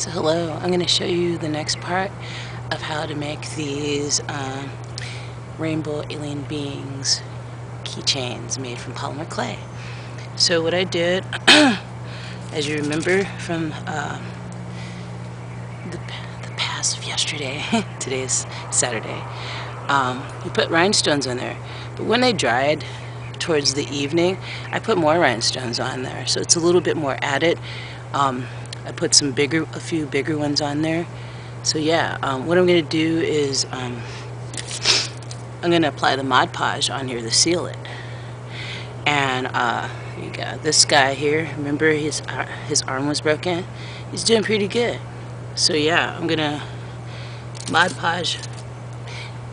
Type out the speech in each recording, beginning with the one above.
So hello, I'm going to show you the next part of how to make these rainbow alien beings keychains made from polymer clay. So what I did, as you remember from the past of yesterday, today is Saturday, you put rhinestones on there, but when they dried towards the evening, I put more rhinestones on there, so it's a little bit more added. I put a few bigger ones on there. So yeah, what I'm going to do is I'm going to apply the Mod Podge on here to seal it. And you got this guy here. Remember his arm was broken? He's doing pretty good. So yeah, I'm going to Mod Podge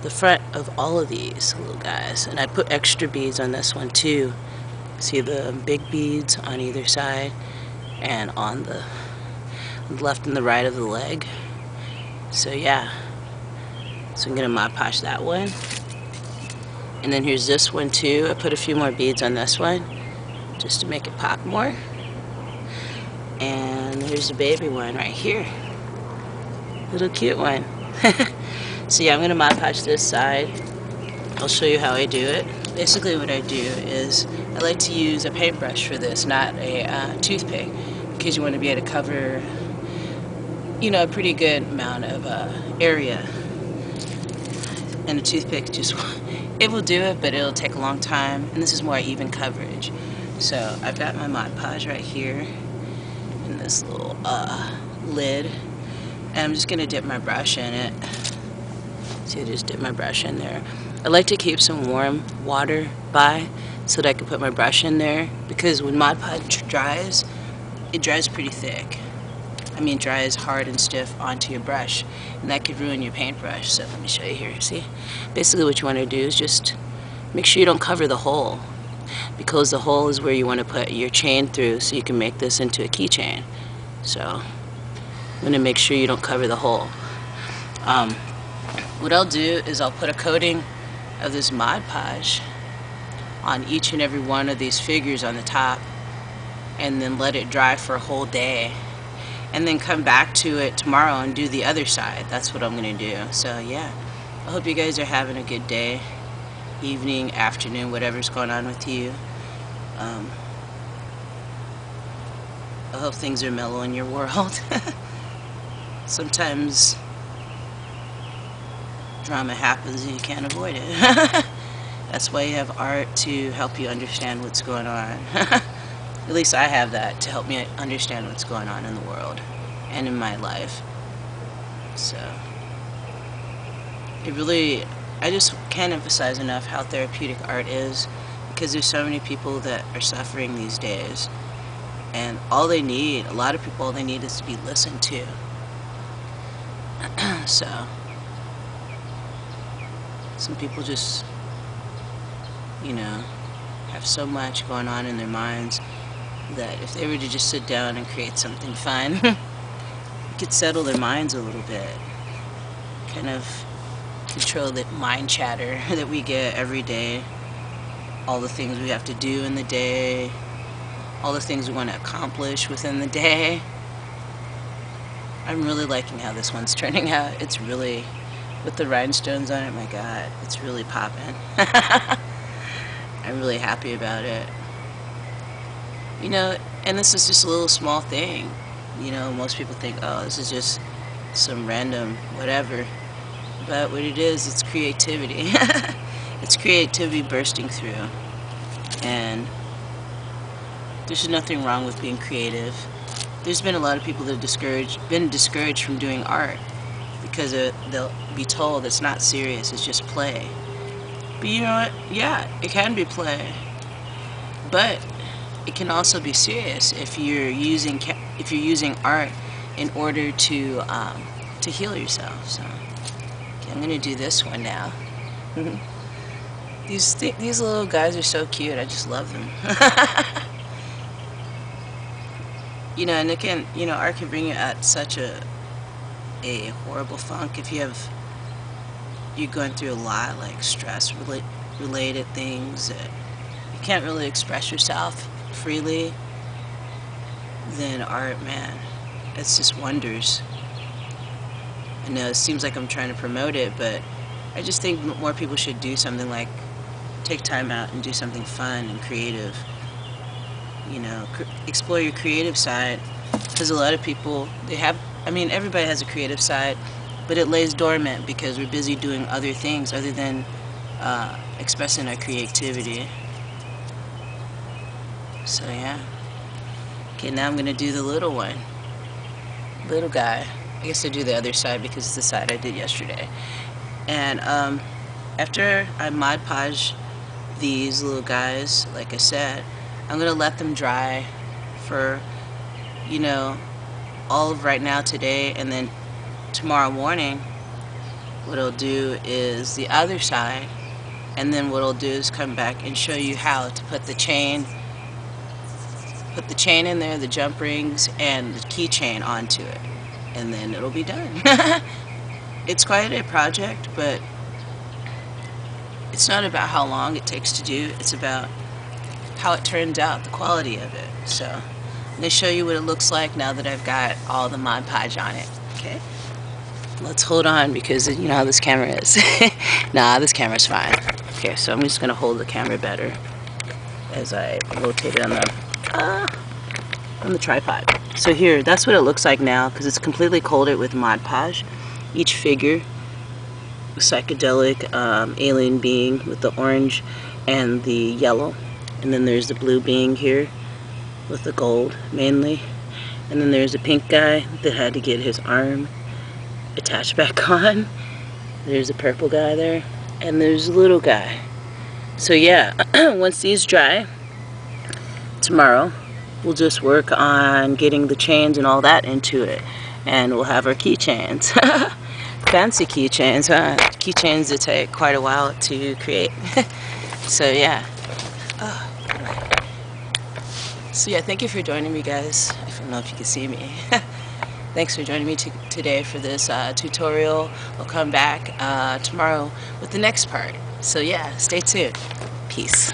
the front of all of these little guys. And I put extra beads on this one too. See the big beads on either side and on the left and the right of the leg. So yeah, so I'm gonna Mod Podge that one, and then here's this one too. I put a few more beads on this one just to make it pop more. And here's the baby one right here, little cute one. So yeah, I'm gonna Mod Podge this side. I'll show you how I do it. Basically what I do is I like to use a paintbrush for this, not a toothpick, because you want to be able to cover, you know, a pretty good amount of area. And a toothpick just, it will do it, but it'll take a long time, and this is more even coverage. So I've got my Mod Podge right here in this little lid, and I'm just gonna dip my brush in it. See, I just dip my brush in there. I like to keep some warm water by so that I can put my brush in there, because when Mod Podge dries, it dries pretty thick. I mean, dries hard and stiff onto your brush, and that could ruin your paintbrush. So let me show you here. See, basically what you want to do is just make sure you don't cover the hole, because the hole is where you want to put your chain through so you can make this into a keychain. So I'm going to make sure you don't cover the hole. What I'll do is I'll put a coating of this Mod Podge on each and every one of these figures on the top, and then let it dry for a whole day, and then come back to it tomorrow and do the other side. That's what I'm gonna do. So yeah, I hope you guys are having a good day, evening, afternoon, whatever's going on with you. I hope things are mellow in your world. Sometimes drama happens and you can't avoid it. That's why you have art, to help you understand what's going on. At least I have that to help me understand what's going on in the world and in my life. So I just can't emphasize enough how therapeutic art is, because there's so many people that are suffering these days, and a lot of people, all they need is to be listened to. So some people just, you know, have so much going on in their minds that if they were to just sit down and create something fun, it could settle their minds a little bit, kind of control the mind chatter that we get every day, all the things we have to do in the day, all the things we want to accomplish within the day. I'm really liking how this one's turning out. It's really, with the rhinestones on it, my God, it's really popping. I'm really happy about it. You know, and this is just a little small thing. You know, most people think, oh, this is just some random whatever. But what it is, it's creativity. It's creativity bursting through. And there's nothing wrong with being creative. There's been a lot of people that have been discouraged from doing art because they'll be told it's not serious, it's just play. But you know what? Yeah, it can be play. But it can also be serious if you're using art in order to heal yourself. So okay, I'm gonna do this one now. These little guys are so cute. I just love them. You know, and it can, you know, art can bring you out such a horrible funk if you're going through a lot, like stress related things that you can't really express yourself freely. Then art, man, it's just wonders. I know it seems like I'm trying to promote it, but I just think more people should do something like take time out and do something fun and creative. You know, explore your creative side, because a lot of people, they have, I mean, everybody has a creative side, but it lays dormant because we're busy doing other things other than expressing our creativity. So yeah. Okay, now I'm gonna do the little one. Little guy. I guess I do the other side because it's the side I did yesterday. And after I Mod Podge these little guys, like I said, I'm gonna let them dry for, you know, all of right now today, and then tomorrow morning what I'll do is the other side, and then what I'll do is come back and show you how to put the chain in there, the jump rings, and the keychain onto it, and then it'll be done. It's quite a project, but it's not about how long it takes to do, it's about how it turns out, the quality of it. So I'm going to show you what it looks like now that I've got all the Mod Podge on it. Okay? Let's hold on because you know how this camera is. Nah, this camera's fine. Okay, so I'm just going to hold the camera better as I rotate it on the tripod. So here, that's what it looks like now because it's completely coated with Mod Podge. Each figure, psychedelic alien being with the orange and the yellow. And then there's the blue being here with the gold mainly. And then there's a pink guy that had to get his arm attached back on. There's a purple guy there. And there's a little guy. So yeah, once these dry, tomorrow we'll just work on getting the chains and all that into it. And we'll have our keychains. Fancy keychains, huh? Keychains that take quite a while to create. So yeah. So yeah, thank you for joining me, guys. I don't know if you can see me. Thanks for joining me today for this tutorial. I'll come back tomorrow with the next part. So yeah, stay tuned. Peace.